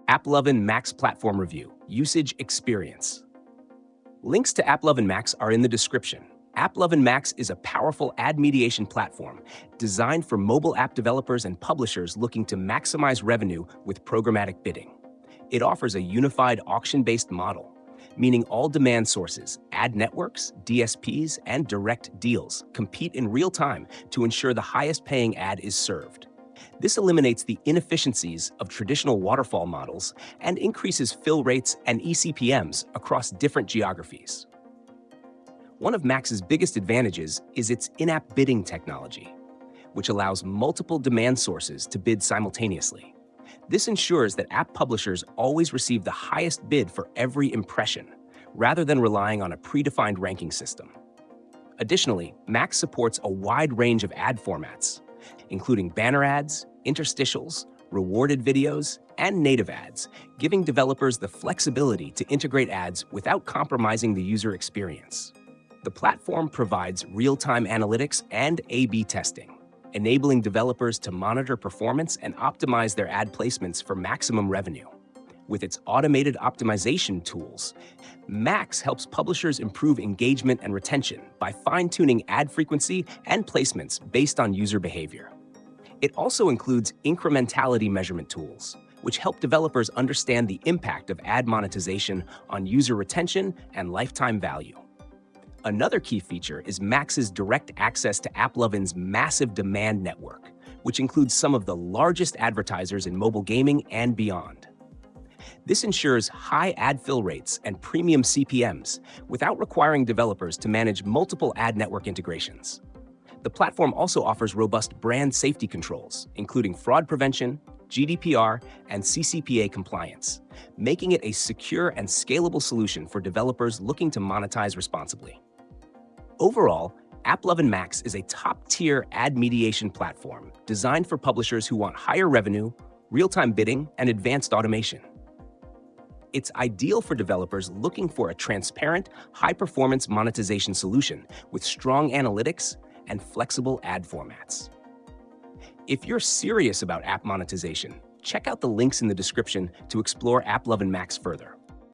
AppLovin Max Platform Review, Usage Experience. Links to AppLovin Max are in the description. AppLovin Max is a powerful ad mediation platform designed for mobile app developers and publishers looking to maximize revenue with programmatic bidding. It offers a unified auction-based model, meaning all demand sources, ad networks, DSPs, and direct deals compete in real time to ensure the highest paying ad is served. This eliminates the inefficiencies of traditional waterfall models and increases fill rates and eCPMs across different geographies. One of Max's biggest advantages is its in-app bidding technology, which allows multiple demand sources to bid simultaneously. This ensures that app publishers always receive the highest bid for every impression, rather than relying on a predefined ranking system. Additionally, Max supports a wide range of ad formats, including banner ads, interstitials, rewarded videos, and native ads, giving developers the flexibility to integrate ads without compromising the user experience. The platform provides real-time analytics and A/B testing, enabling developers to monitor performance and optimize their ad placements for maximum revenue. With its automated optimization tools, Max helps publishers improve engagement and retention by fine-tuning ad frequency and placements based on user behavior. It also includes incrementality measurement tools, which help developers understand the impact of ad monetization on user retention and lifetime value. Another key feature is Max's direct access to AppLovin's massive demand network, which includes some of the largest advertisers in mobile gaming and beyond. This ensures high ad fill rates and premium CPMs without requiring developers to manage multiple ad network integrations. The platform also offers robust brand safety controls, including fraud prevention, GDPR, and CCPA compliance, making it a secure and scalable solution for developers looking to monetize responsibly. Overall, AppLovin Max is a top-tier ad mediation platform designed for publishers who want higher revenue, real-time bidding, and advanced automation. It's ideal for developers looking for a transparent, high-performance monetization solution with strong analytics and flexible ad formats. If you're serious about app monetization, check out the links in the description to explore AppLovin Max further.